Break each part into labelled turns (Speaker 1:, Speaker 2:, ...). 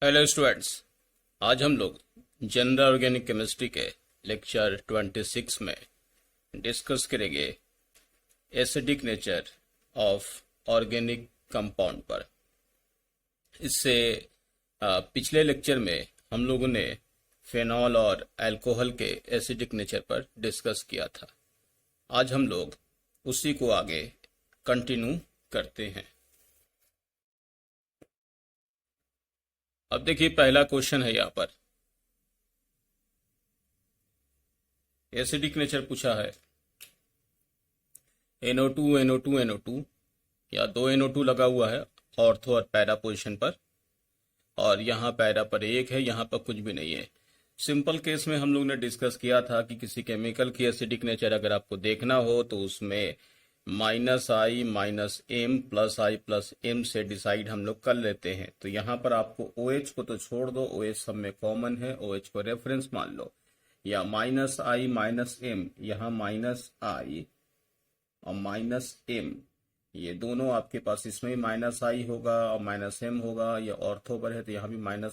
Speaker 1: Hello students. आज हम लोग जनरल ऑर्गेनिक केमिस्ट्री के लेक्चर 26 में डिस्कस करेंगे acidic nature of organic compound पर। इससे पिछले लेक्चर में हम लोगों ने फेनॉल और अल्कोहल के एसिडिक नेचर पर डिस्कस किया था। आज हम लोग उसी को आगे कंटिन्यू करते हैं। अब देखिए, पहला क्वेश्चन है यहाँ पर एसिडिक नेचर पूछा है। NO2 NO2 NO2 या दो NO2 लगा हुआ है ऑर्थो और पैरा पोजीशन पर, और यहाँ पैरा पर एक है, यहाँ पर कुछ भी नहीं है। सिंपल केस में हम लोग ने डिस्कस किया था कि किसी केमिकल की एसिडिक नेचर अगर आपको देखना हो तो उसमें -I -M + I + M से डिसाइड हम लोग कर लेते हैं। तो यहाँ पर आपको OH को तो छोड़ दो, OH सब में कॉमन है, OH को रेफरेंस मान लो, या -I -M, यहाँ -I और -M, ये दोनों आपके पास, इसमें -I होगा और -M होगा। ये ऑर्थो पर है तो यहाँ भी -I -M,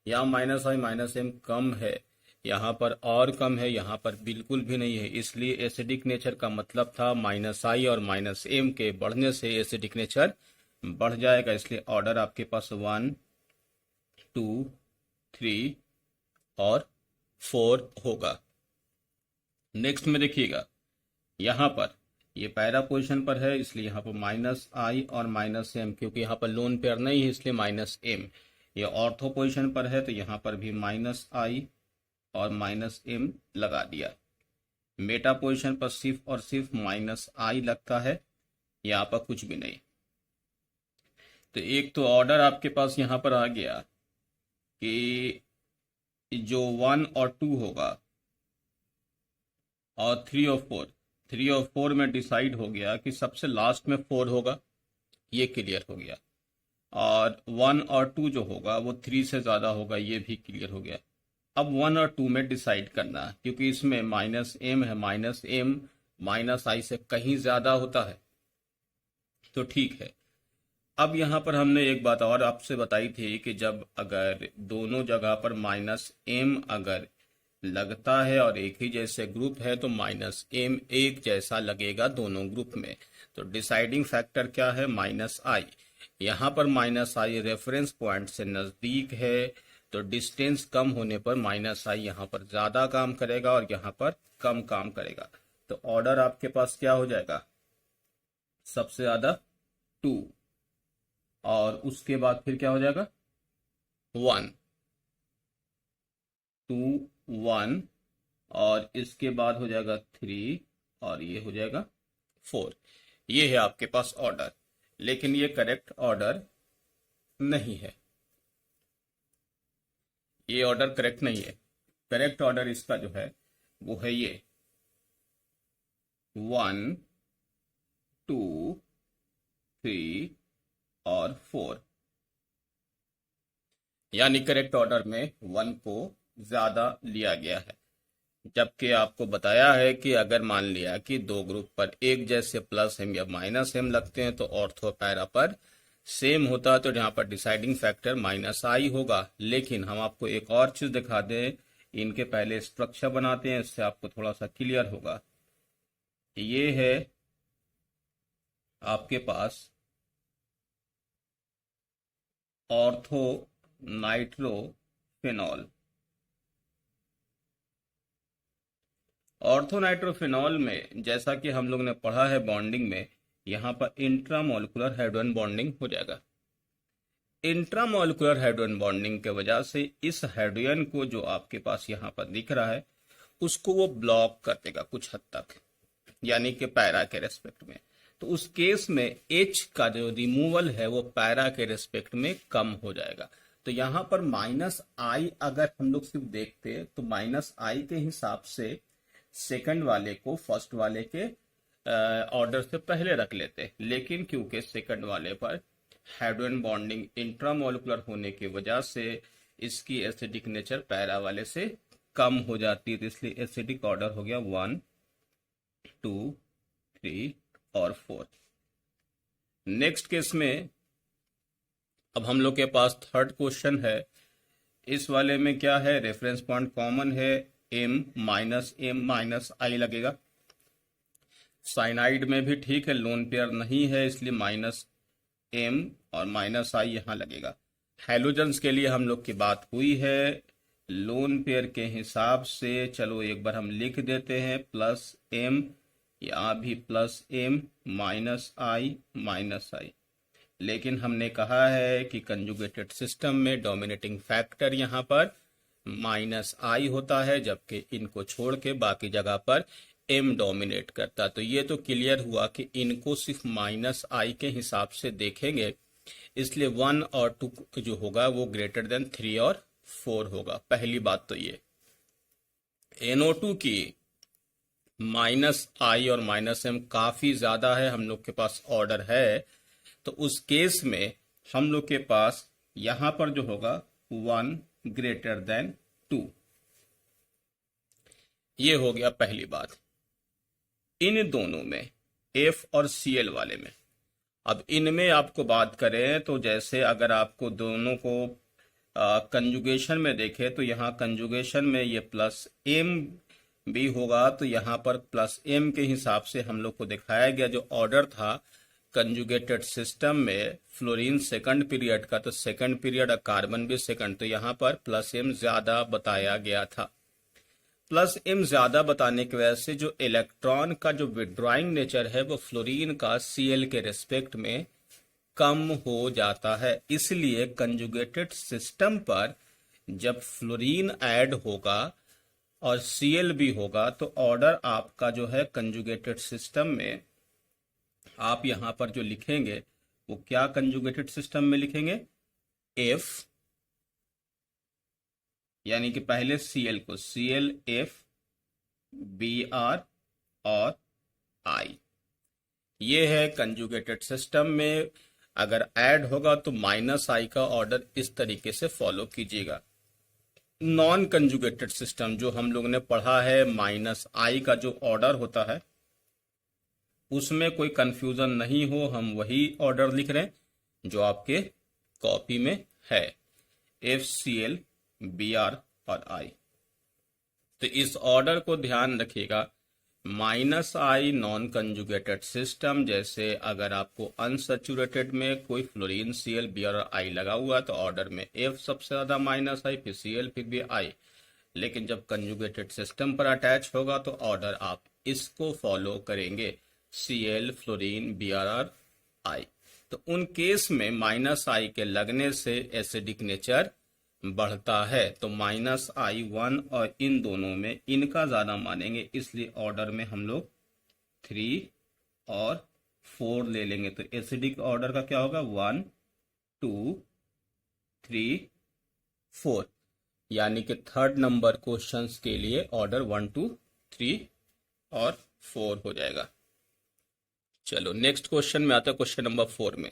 Speaker 1: यहाँ -I -M कम है, यहाँ पर और कम है, यहाँ पर बिल्कुल भी नहीं है। इसलिए एसिडिक नेचर का मतलब था -I और -M के बढ़ने से एसिडिक नेचर बढ़ जाएगा। इसलिए ऑर्डर आपके पास 1 2 3 और 4 होगा। नेक्स्ट में देखिएगा, यहाँ पर ये पैरा पोजीशन पर है, इसलिए यहाँ पर -I और -M, क्योंकि यहाँ पर लोन पेयर नहीं है इसलिए -M। ये ऑर्थो पोजीशन पर है तो यहाँ पर भी -I और -M लगा दिया। मेटा पोजीशन पर सिर्फ और सिर्फ -I लगता है, यहाँ पर कुछ भी नहीं। तो एक तो ऑर्डर आपके पास यहाँ पर आ गया कि जो 1 और 2 होगा और 3 और 4 में डिसाइड हो गया कि सबसे लास्ट में 4 होगा, ये क्लियर हो गया। और 1 और 2 जो होगा वो 3 से ज़्यादा होगा, ये भी क्लियर हो गया। अब 1 और 2 में डिसाइड करना है, क्योंकि इसमें -M है, -M -I से कहीं ज़्यादा होता है, तो ठीक है। अब यहाँ पर हमने एक बात और आपसे बताई थी कि जब अगर दोनों जगह पर -M अगर लगता है और एक ही जैसे ग्रुप है तो -M एक जैसा लगेगा दोनों ग्रुप में। तो डिसाइडिंग फैक्टर क्या है? -I। यहाँ पर -I रेफरेंस पॉइंट से नजदीक है, तो डिस्टेंस कम होने पर -I यहाँ पर ज्यादा काम करेगा और यहाँ पर कम काम करेगा। तो ऑर्डर आपके पास क्या हो जाएगा? सबसे ज्यादा 2, और उसके बाद फिर क्या हो जाएगा? 1 2 1, और इसके बाद हो जाएगा 3, और ये हो जाएगा 4। ये है आपके पास ऑर्डर, लेकिन ये करेक्ट ऑर्डर नहीं है। ये ऑर्डर करेक्ट नहीं है। करेक्ट ऑर्डर इसका जो है वो है ये 1 2 3 और 4, यानी करेक्ट ऑर्डर में 1 को ज्यादा लिया गया है। जबकि आपको बताया है कि अगर मान लिया कि दो ग्रुप पर एक जैसे +M या -M लगते हैं तो ऑर्थो पैरा पर सेम होता है, तो यहाँ पर डिसाइडिंग फैक्टर -I होगा। लेकिन हम आपको एक और चीज दिखा दें, इनके पहले स्ट्रक्चर बनाते हैं, इससे आपको थोड़ा सा क्लियर होगा। ये है आपके पास ऑर्थो नाइट्रोफेनॉल। ऑर्थोनाइट्रोफेनॉल में जैसा कि हम लोग ने पढ़ा है बॉन्डिंग में, यहाँ पर इंट्रामोलिकुलर हाइड्रोजन बॉन्डिंग हो जाएगा। इंट्रामोलिकुलर हाइड्रोजन बॉन्डिंग के वजह से इस हाइड्रोजन को जो आपके पास यहाँ पर दिख रहा है उसको वो ब्लॉक कर देगा कुछ हद तक, यानी कि पैरा के रेस्पेक्ट में। तो उस केस में H का जो रिमूवल है वो पैरा के रेस्पेक्ट में कम हो जाएगा। तो यहाँ पर -I अगर हम लोग सिर्फ देखते तो -I के हिसाब से सेकंड वाले को फर्स्ट वाले के ऑर्डर से पहले रख लेते, लेकिन क्योंकि सेकंड वाले पर हाइड्रोजन बॉन्डिंग इंट्रामोलिकुलर होने की वजह से इसकी एसिडिक नेचर पैरा वाले से कम हो जाती है, तो इसलिए एसिडिक ऑर्डर हो गया 1 2 3 और 4। नेक्स्ट केस में अब हम लोग के पास थर्ड क्वेश्चन है। इस वाले में क्या है, रेफरेंस पॉइंट कॉमन है, m माइनस आई लगेगा। साइनाइड में भी ठीक है, लोन पेयर नहीं है इसलिए माइनस m और माइनस आई यहाँ लगेगा। हैलोजन्स के लिए हम लोग की बात हुई है, लोन पेयर के हिसाब से चलो एक बार हम लिख देते हैं प्लस m, यहाँ भी प्लस m माइनस आई। लेकिन हमने कहा है कि कंजुगेटेड सिस्टम में डोमिनेटिंग फैक्टर यहाँ पर माइनस आई होता है, जबकि इनको छोड़ के बाकी जगह पर m डोमिनेट करता। तो ये तो क्लियर हुआ कि इनको सिर्फ माइनस आई के हिसाब से देखेंगे, इसलिए 1 और 2 जो होगा वो ग्रेटर देन 3 और 4 होगा। पहली बात तो ये NO2 की माइनस आई और माइनस m काफी ज्यादा है, हम लोग के पास ऑर्डर है, तो उस केस में हम लोग के पास यहां पर जो होगा 1 ग्रेटर देन 2। ये हो गया पहली बात। इन दोनों में F और Cl वाले में, अब इनमें आपको बात करें तो जैसे अगर आपको दोनों को कंजुगेशन में देखे तो यहाँ कंजुगेशन में ये प्लस m भी होगा, तो यहाँ पर प्लस m के हिसाब से हम लोग को दिखाया गया जो ऑर्डर था कंजुगेटेड सिस्टम में फ्लोरीन सेकंड पीरियड का, तो सेकंड पीरियड और कार्बन भी सेकंड, तो यहाँ पर प्लस m ज्यादा बताया गया था। प्लस m ज्यादा बताने की वजह से जो इलेक्ट्रॉन का जो विड्रॉइंग नेचर है वो फ्लोरीन का Cl के रिस्पेक्ट में कम हो जाता है, इसलिए कंजुगेटेड सिस्टम पर जब फ्लोरीन ऐड होगा और Cl भी होगा तो ऑर्डर आपका जो है कंजुगेटेड सिस्टम में आप यहां पर जो लिखेंगे वो क्या कंजुगेटेड सिस्टम में लिखेंगे, F, यानी कि पहले Cl को Cl F Br और I। ये है कंजुगेटेड सिस्टम में अगर ऐड होगा तो माइनस आई का ऑर्डर इस तरीके से फॉलो कीजिएगा। नॉन कंजुगेटेड सिस्टम जो हम लोग ने पढ़ा है, माइनस आई का जो ऑर्डर होता है उसमें कोई कंफ्यूजन नहीं हो, हम वही ऑर्डर लिख रहे हैं जो आपके कॉपी में है, FCl Br और I। तो इस ऑर्डर को ध्यान रखिएगा। माइनस आई नॉन कंजुगेटेड सिस्टम, जैसे अगर आपको अनसैचुरेटेड में कोई फ्लोरीन Cl Br और I लगा हुआ तो ऑर्डर में F सबसे ज्यादा माइनस आई, फिर Cl, फिर भी I। लेकिन जब कंजुगेटेड सिस्टम पर अटैच होगा तो ऑर्डर आप इसको फॉलो करेंगे, Cl फ्लोरीन Br और I। तो उन केस में माइनस आई के लगने से एसिडिक नेचर बढ़ता है, तो माइनस आई 1 और इन दोनों में इनका ज्यादा मानेंगे, इसलिए ऑर्डर में हम लोग 3 और 4 ले लेंगे। तो एसिडिक ऑर्डर का क्या होगा, 1 2 3 4, यानी कि थर्ड नंबर क्वेश्चंस के लिए ऑर्डर 1 2 3 और 4 हो जाएगा। चलो नेक्स्ट क्वेश्चन में आता है, क्वेश्चन नंबर 4 में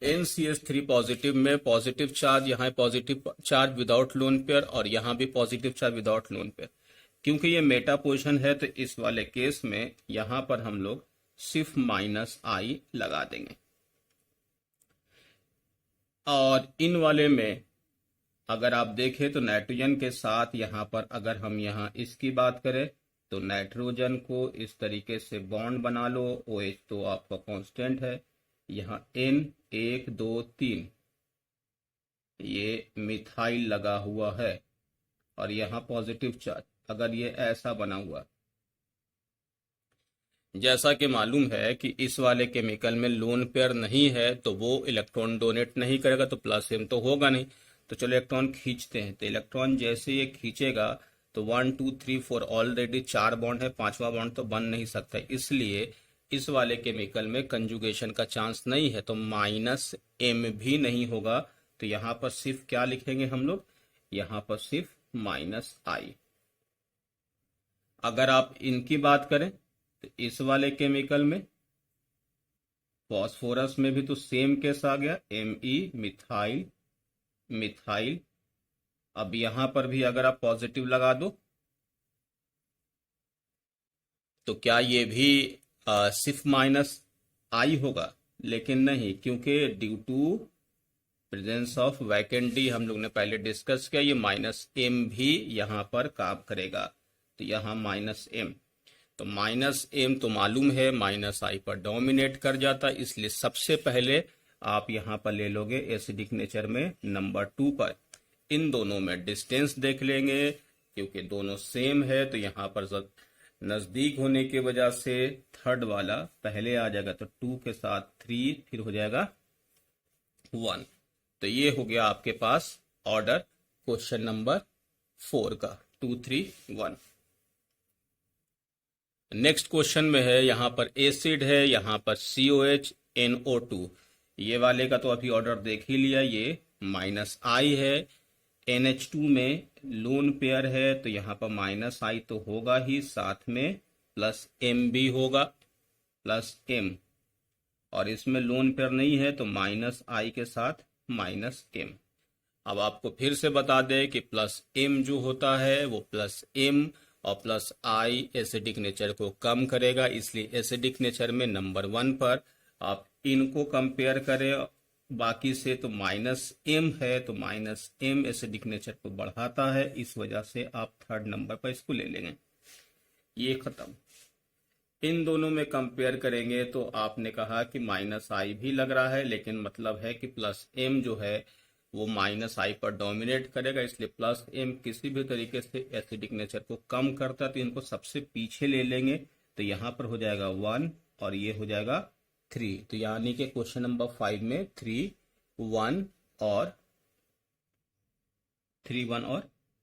Speaker 1: NCH3 पॉजिटिव में पॉजिटिव चार्ज, यहाँ positive charge without lone pair और यहाँ भी positive charge without lone pair. क्योंकि ये मेटा पोजिशन है तो इस वाले केस में यहाँ पर हम लोग सिर्फ माइनस आई लगा देंगे। और इन वाले में अगर आप देखें तो नाइट्रोजन के साथ यहाँ पर अगर हम यहाँ इसकी बात करें तो नाइट्रोजन को इस तरीके से बॉन्ड बना लो, OH तो आपका कांस्टेंट है, यहाँ N 1 2 3 ये मिथाइल लगा हुआ है और यहाँ पॉजिटिव चार्ज, अगर ये ऐसा बना हुआ, जैसा कि मालूम है कि इस वाले केमिकल में लोन पेयर नहीं है तो वो इलेक्ट्रॉन डोनेट नहीं करेगा, तो प्लस m तो होगा नहीं। तो चलो इलेक्ट्रॉन खींचते हैं, तो इलेक्ट्रॉन जैसे ये खींचेगा तो 1 2 3 4 ऑलरेडी 4 बॉन्ड है, 5वां बॉन्ड तो बन नहीं सकता, इसलिए इस वाले केमिकल में कंजुगेशन का चांस नहीं है, तो माइनस m भी नहीं होगा। तो यहाँ पर सिर्फ क्या लिखेंगे हम लोग, यहाँ पर सिर्फ माइनस आई। अगर आप इनकी बात करें तो इस वाले केमिकल में फॉस्फोरस में भी तो सेम केस आ गया, Me मिथाइल मिथाइल। अब यहां पर भी अगर आप पॉजिटिव लगा दो तो क्या ये भी सिर्फ माइनस आई होगा, लेकिन नहीं, क्योंकि due to presence of vacant D हम लोग ने पहले डिस्कस किया, ये माइनस एम भी यहाँ पर काम करेगा, तो यहाँ माइनस एम, तो माइनस एम तो मालूम है माइनस आई पर डोमिनेट कर जाता, इसलिए सबसे पहले आप यहाँ पर ले लोगे एसिडिक नेचर में नंबर 2 पर। इन दोनों में डिस्टेंस देख लेंगे, क्योंकि दोनों सेम है तो यहाँ पर नजदीक होने की वजह से थर्ड वाला पहले आ जाएगा, तो 2 के साथ 3 फिर हो जाएगा 1। तो ये हो गया आपके पास ऑर्डर क्वेश्चन नंबर 4 का, 2 3 1। नेक्स्ट क्वेश्चन में है, यहाँ पर एसिड है, यहाँ पर COH NO2, ये वाले का तो अभी ऑर्डर देख ही लिया, ये माइनस आई है। NH2 में लोन पेयर है तो यहाँ पर माइनस आई तो होगा ही, साथ में प्लस एम भी होगा, प्लस एम, और इसमें लोन पेयर नहीं है तो माइनस आई के साथ माइनस एम। अब आपको फिर से बता दें कि प्लस एम जो होता है वो प्लस एम और प्लस आई एसिडिक नेचर को कम करेगा, इसलिए एसिडिक नेचर में नंबर 1 पर आप इनको कंपेयर करें बाकी से, तो माइनस एम है तो माइनस एम एसिडिक नेचर को बढ़ाता है, इस वजह से आप थर्ड नंबर पर इसको ले लेंगे। ये खत्म। इन दोनों में कंपेयर करेंगे तो आपने कहा कि माइनस आई भी लग रहा है, लेकिन मतलब है कि प्लस एम जो है वो माइनस आई पर डोमिनेट करेगा, इसलिए प्लस एम किसी भी तरीके से एसिडिक नेचर को कम करता है, तो इनको सबसे पीछे ले लेंगे, तो यहाँ पर हो जाएगा 1 और ये हो जाएगा 3, तो यानी कि क्वेश्चन नंबर 5 में 3 1 और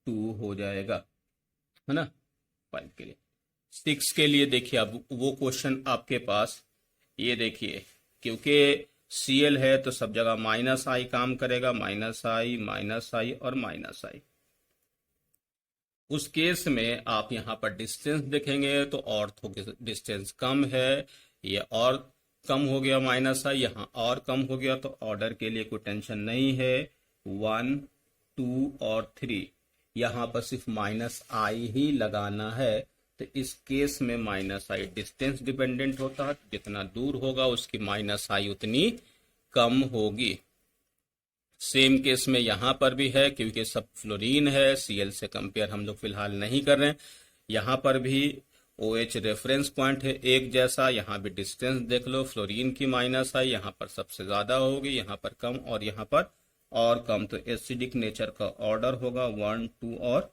Speaker 1: 2 हो जाएगा, है ना 5 के लिए। 6 के लिए देखिए, अब वो क्वेश्चन आपके पास, ये देखिए क्योंकि Cl है तो सब जगह माइनस आई काम करेगा, माइनस आई और माइनस आई। उस केस में आप यहाँ पर डिस्टेंस देखेंगे तो ऑर्थो की डिस्टेंस कम है, ये और कम हो गया माइनस आई, यहाँ और कम हो गया, तो ऑर्डर के लिए कोई टेंशन नहीं है। 1 2 और 3 यहाँ पर सिर्फ माइनस आई ही लगाना है, तो इस केस में माइनस आई डिस्टेंस डिपेंडेंट होता है, जितना दूर होगा उसकी माइनस आई उतनी कम होगी। सेम केस में यहाँ पर भी है, क्योंकि सब फ्लोरीन है, Cl से कंपेयर हम लोग फिलहाल नहीं कर रहे हैं। यहाँ पर भी OH रेफरेंस पॉइंट है एक जैसा, यहाँ भी डिस्टेंस देख लो, फ्लोरीन की माइनस आई यहाँ पर सबसे ज्यादा होगी, यहाँ पर कम और यहाँ पर और कम, तो एसिडिक नेचर का ऑर्डर होगा 1 2 और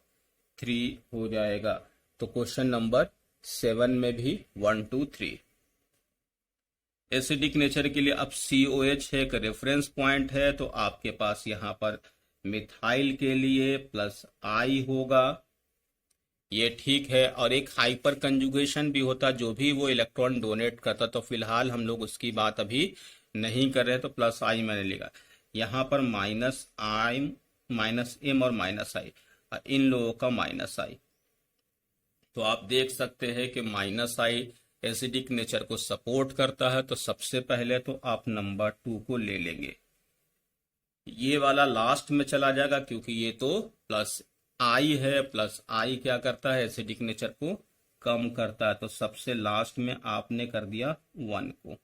Speaker 1: 3 हो जाएगा। तो क्वेश्चन नंबर 7 में भी 1 2 3 एसिडिक नेचर के लिए। अब COH है, एक रेफरेंस पॉइंट है, तो आपके पास यहाँ पर मिथाइल के लिए प्लस आई होगा, ये ठीक है, और एक हाइपर कंजुगेशन भी होता जो भी वो इलेक्ट्रॉन डोनेट करता, तो फिलहाल हम लोग उसकी बात अभी नहीं कर रहे, तो प्लस आई मैंने लिखा। यहाँ पर माइनस आई माइनस एम और माइनस आई, इन लोगों का माइनस आई, तो आप देख सकते हैं कि माइनस आई एसिडिक नेचर को सपोर्ट करता है, तो सबसे पहले तो आप नंबर 2 को ले लेंगे। ये वाला लास्ट में चला जाएगा क्योंकि ये तो प्लस आई है, प्लस आई क्या करता है एसिडिक नेचर को कम करता है, तो सबसे लास्ट में आपने कर दिया 1 को।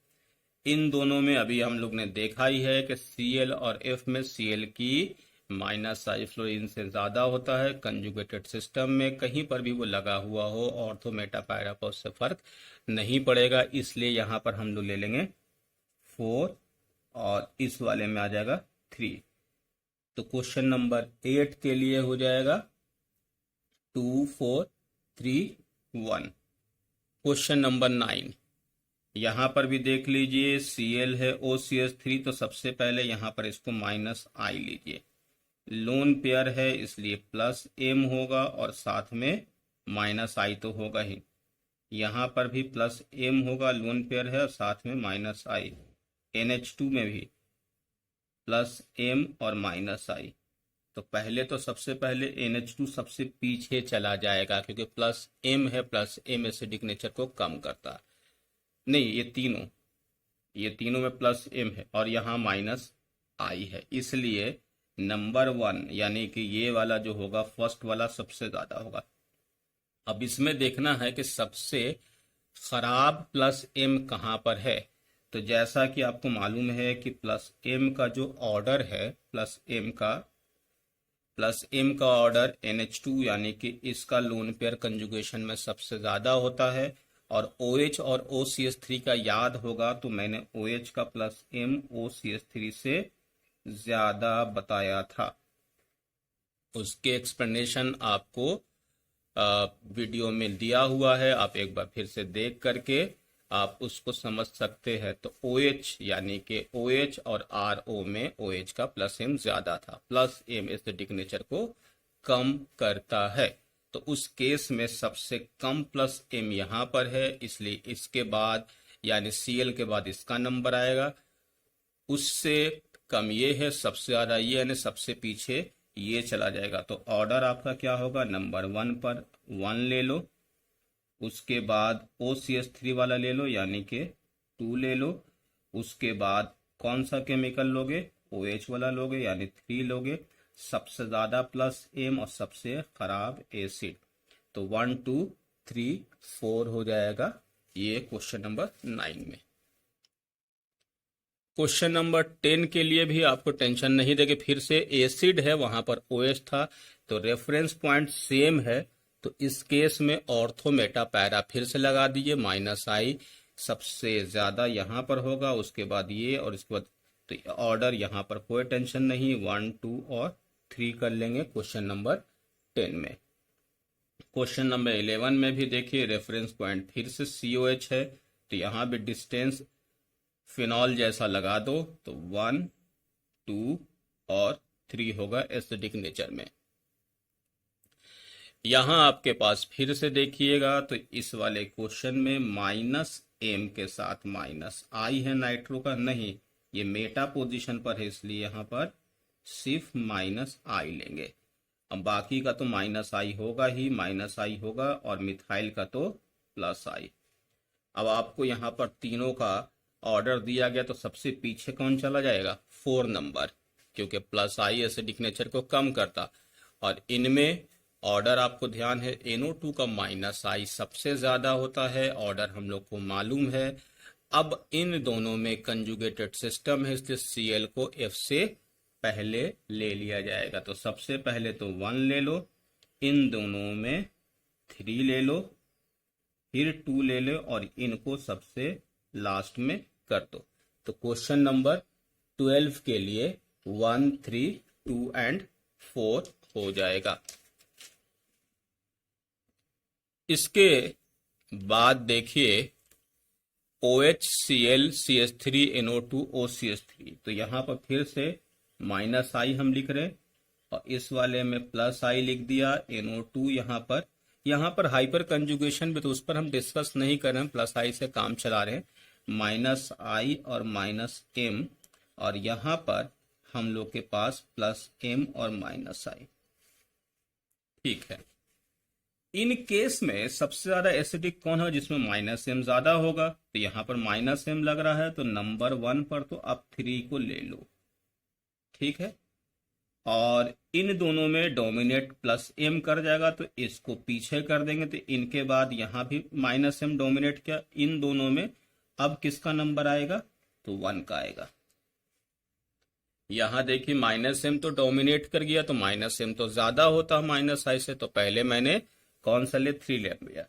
Speaker 1: इन दोनों में अभी हम लोग ने देखा ही है कि Cl और F में Cl की माइनस आई फ्लोरीन से ज्यादा होता है, कंजुगेटेड सिस्टम में कहीं पर भी वो लगा हुआ हो ऑर्थो मेटा पैरा पर उससे फर्क नहीं पड़ेगा, इसलिए यहाँ पर हम लोग ले लेंगे 4 और इस वाले में आ जाएगा 3। तो क्वेश्चन नंबर 8 के लिए हो जाएगा 2 4 3 1। क्वेश्चन नंबर 9, यहाँ पर भी देख लीजिए Cl है OCH3, तो सबसे पहले यहाँ पर इसको माइनस आई लीजिए, लोन पेयर है इसलिए प्लस एम होगा और साथ में माइनस आई तो होगा ही, यहाँ पर भी प्लस एम होगा, लोन पेयर है और साथ में माइनस आई। NH2 में भी प्लस एम और माइनस आई, तो पहले तो सबसे पहले NH2 सबसे पीछे चला जाएगा क्योंकि प्लस एम है, प्लस एम एसिडिक नेचर को कम करता नहीं, ये तीनों में प्लस एम है और यहाँ माइनस आई है, इसलिए नंबर 1 यानी कि ये वाला जो होगा फर्स्ट वाला सबसे ज्यादा होगा। अब इसमें देखना है कि सबसे खराब प्लस एम कहाँ पर है, तो जैसा कि आपको मालूम है कि प्लस एम का जो ऑर्डर है, प्लस एम का ऑर्डर NH2 यानी कि इसका लोन पेयर कंजुगेशन में सबसे ज़्यादा होता है। और OH और OCH3 का याद होगा तो मैंने OH का प्लस एम OCH3 से ज़्यादा बताया था। उसके एक्सप्लेनेशन आपको वीडियो में दिया हुआ है, आप एक बार फिर से देख करके आप उसको समझ सकते हैं। तो OH यानी कि OH और RO में OH का प्लस एम ज्यादा था। प्लस एम एसिडिक नेचर को कम करता है। तो उस केस में सबसे कम प्लस एम यहाँ पर है, इसलिए इसके बाद यानी Cl के बाद इसका नंबर आएगा। उससे कम ये है, सबसे ज्यादा ये, यानी सबसे पीछे ये चला जाएगा। तो ऑर्डर आपका क्या होगा, नंबर 1 पर 1 ले लो, उसके बाद OCH3 वाला ले लो यानी कि 2 ले लो, उसके बाद कौन सा केमिकल लोगे, OH वाला लोगे यानी 3 लोगे, सबसे ज्यादा प्लस एम और सबसे खराब एसिड। तो 1 2 3 4 हो जाएगा ये क्वेश्चन नंबर 9 में। क्वेश्चन नंबर 10 के लिए भी आपको टेंशन नहीं देगी, फिर से एसिड है, वहां पर OH था, तो रेफरेंस पॉइंट सेम है। तो इस केस में ऑर्थो मेटा पैरा फिर से लगा दीजिए, -I सबसे ज्यादा यहां पर होगा, उसके बाद ये और इसके बाद, तो ऑर्डर यहां पर कोई टेंशन नहीं, 1 2 और 3 कर लेंगे क्वेश्चन नंबर 10 में। क्वेश्चन नंबर 11 में भी देखिए रेफरेंस पॉइंट फिर से COH है, तो यहां भी डिस्टेंस फिनॉल जैसा लगा दो, तो 1 2 और 3 होगा एसिडिक नेचर में। यहां आपके पास फिर से देखिएगा तो इस वाले क्वेश्चन में -M के साथ -I है नाइट्रो का, नहीं ये मेटा पोजीशन पर है, इसलिए यहां पर सिर्फ -I लेंगे। अब बाकी का तो -I होगा ही, -I होगा, और मिथाइल का तो +I। अब आपको यहां पर तीनों का ऑर्डर दिया गया, तो सबसे पीछे कौन चला जाएगा, 4 नंबर, क्योंकि +I एसिडिक नेचर को कम करता। और इनमें ऑर्डर आपको ध्यान है, NO2 का -I सबसे ज्यादा होता है, ऑर्डर हम लोग को मालूम है। अब इन दोनों में कंजुगेटेड सिस्टम है, इसलिए Cl को F से पहले ले लिया जाएगा। तो सबसे पहले तो 1 ले लो, इन दोनों में 3 ले लो, फिर 2 ले लो, और इनको सबसे लास्ट में कर दो। तो क्वेश्चन नंबर 12 के लिए 1 3 2 एंड 4 हो जाएगा। इसके बाद देखिए OHCl CH3 NO2 OCH3, तो यहां पर फिर से -I हम लिख रहे हैं, और इस वाले में +I लिख दिया। NO2 यहां पर हाइपर कंजुगेशन भी, तो उस पर हम डिस्कस नहीं कर रहे हैं, +I से काम चला रहे हैं, -I और -M, और यहां पर हम लोग के पास +M और -I। ठीक है, इन केस में सबसे ज्यादा एसिडिक कौन है, जिसमें -M ज्यादा होगा, तो यहां पर -M लग रहा है, तो नंबर 1 पर तो आप 3 को ले लो। ठीक है, और इन दोनों में डोमिनेट +M कर जाएगा, तो इसको पीछे कर देंगे, तो इनके बाद यहां भी -M डोमिनेट किया, इन दोनों में अब किसका नंबर आएगा, तो 1 का आएगा। यहां देखिए -M तो डोमिनेट कर गया, तो -M तो ज्यादा होता है -I से, तो पहले मैंने कौन सा ले, 3 ले लिया।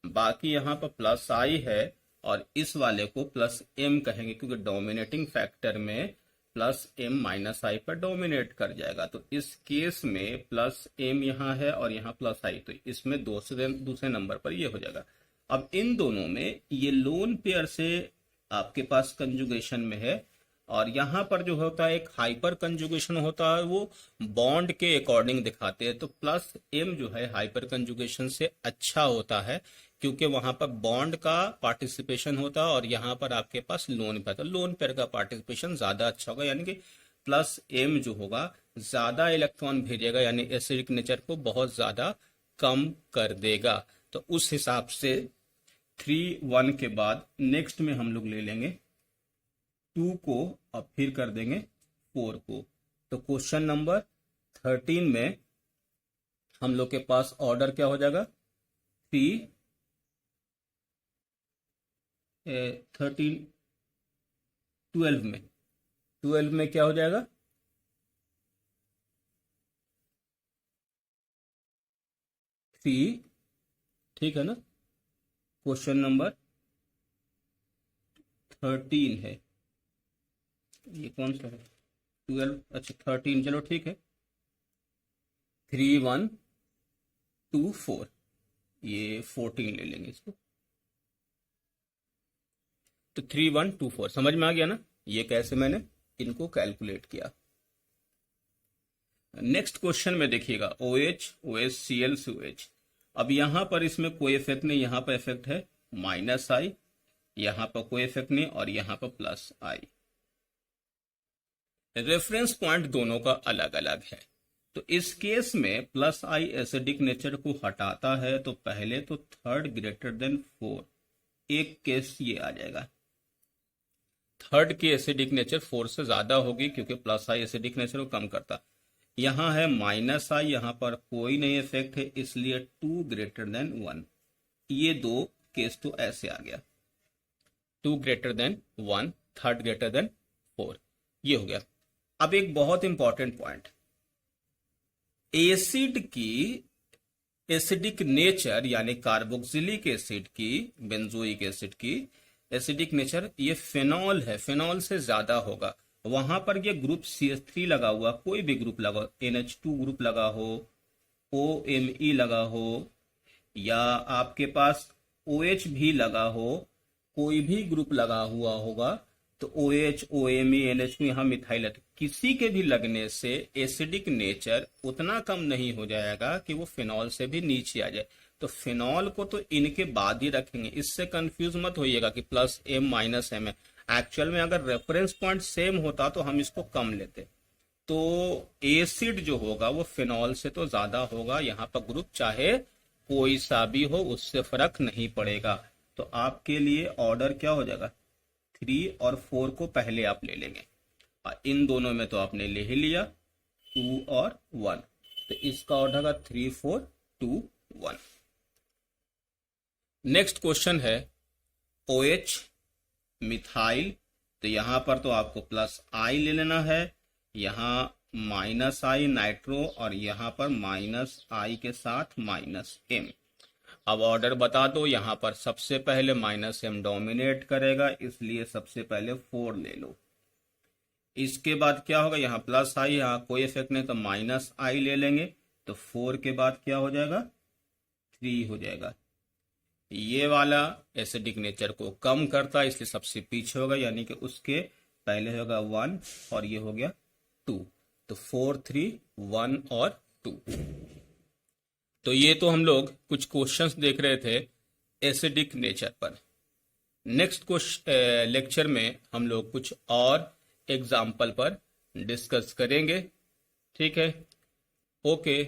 Speaker 1: बाकी यहां पर +I है, और इस वाले को +M कहेंगे, क्योंकि डोमिनेटिंग फैक्टर में +M -I पर डोमिनेट कर जाएगा। तो इस केस में +M यहां है और यहां +I, तो इसमें दूसरे नंबर पर ये हो जाएगा। अब इन दोनों में ये लोन पेयर से आपके पास कंजुगेशन में है, और यहां पर जो होता है एक हाइपर कंजुगेशन होता है, वो बॉन्ड के अकॉर्डिंग दिखाते हैं। तो +M जो है हाइपर कंजुगेशन से अच्छा होता है, क्योंकि वहां पर बॉन्ड का पार्टिसिपेशन होता है, और यहाँ पर आपके पास लोन पेयर, तो लोन पेयर का पार्टिसिपेशन ज्यादा अच्छा होगा, यानी कि +M जो होगा ज्यादा इलेक्ट्रॉन भेजेगा, यानी एसिडिक नेचर को बहुत ज्यादा कम कर देगा। तो उस हिसाब से 3 1 के बाद नेक्स्ट में हम लोग ले लेंगे 2 को, और फिर कर देंगे 4 को। तो क्वेश्चन नंबर 13 में हम लोग के पास ऑर्डर क्या हो जाएगा, 13 12 में क्या हो जाएगा? 3, ठीक है ना। क्वेश्चन नंबर 13 है, ये कौन सा है? 12, अच्छा 13, चलो ठीक है। 3, 1, 2, 4, ये 14 ले लेंगे इसको। तो 3, 1, 2, 4 समझ में आ गया ना, ये कैसे मैंने इनको कैलकुलेट किया। नेक्स्ट क्वेश्चन में देखिएगा, OH, OH, Cl, COH। अब यहां पर इसमें कोई इफेक्ट नहीं, यहां पर इफेक्ट है -I, यहां पर कोई इफेक्ट नहीं और यहां पर +I। रेफरेंस पॉइंट दोनों का अलग अलग है, तो इस केस में +I एसिडिक नेचर को हटाता है, तो पहले तो 3rd ग्रेटर देन 4, एक केस ये आ जाएगा। 3rd की एसिडिक नेचर 4 से ज्यादा होगी, क्योंकि +I एसिडिक नेचर को कम करता। यहां है -I, यहां पर कोई नहीं इफेक्ट है, इसलिए 2 ग्रेटर देन 1, ये दो केस तो ऐसे आ गया। 2 greater than 1, 3rd greater than 4, ये हो गया। अब एक बहुत इंपॉर्टेंट पॉइंट, एसिड की एसिडिक नेचर यानी कार्बोक्सिलिक एसिड की, बेंजोइक एसिड की एसिडिक नेचर ये फेनॉल है, फेनॉल से ज्यादा होगा। वहां पर ये ग्रुप CH3 लगा हुआ, कोई भी ग्रुप लगा, NH2 ग्रुप लगा हो, OMe लगा हो, या आपके पास OH भी लगा हो, कोई भी ग्रुप लगा हुआ होगा, तो OH, OMe, NH2 यहाँ मिथाइल है, किसी के भी लगने से एसिडिक नेचर उतना कम नहीं हो जाएगा कि वो फिनॉल से भी नीचे आ जाए। तो फिनॉल को तो इनके बाद ही रखेंगे, इससे कंफ्यूज मत होइएगा कि +M -M है। एक्चुअल में अगर रेफरेंस पॉइंट सेम होता तो हम इसको कम लेते। तो एसिड जो होगा वो फिनॉल से तो ज्यादा होगा, यहाँ पर ग्रुप चाहे कोई सा भी हो उससे फर्क नहीं पड़ेगा। तो आपके लिए ऑर्डर क्या हो जाएगा, 3 और 4 को पहले आप ले लेंगे, और इन दोनों में तो आपने ले ही लिया 2 और 1, तो इसका ऑर्डर का 3, 4, 2, 1। नेक्स्ट क्वेश्चन है OH मिथाइल, तो यहां पर तो आपको +I ले लेना है, यहां -I नाइट्रो, और यहां पर -I के साथ -M। अब ऑर्डर बता दो, यहां पर सबसे पहले -M डोमिनेट करेगा, इसलिए सबसे पहले 4 ले लो। इसके बाद क्या होगा, यहाँ +I, यहाँ कोई इफेक्ट नहीं तो -I ले लेंगे, तो 4 के बाद क्या हो जाएगा, 3 हो जाएगा। ये वाला एसिडिक नेचर को कम करता है, इसलिए सबसे पीछे होगा, यानी कि उसके पहले होगा 1 और ये हो गया 2, तो 4, 3, 1 और 2। तो ये तो हम लोग कुछ क्वेश्चंस देख रहे थे एसिडिक नेचर पर। नेक्स्ट लेक्चर में हम लोग कुछ और एग्जाम्पल पर डिस्कस करेंगे, ठीक है। ओके।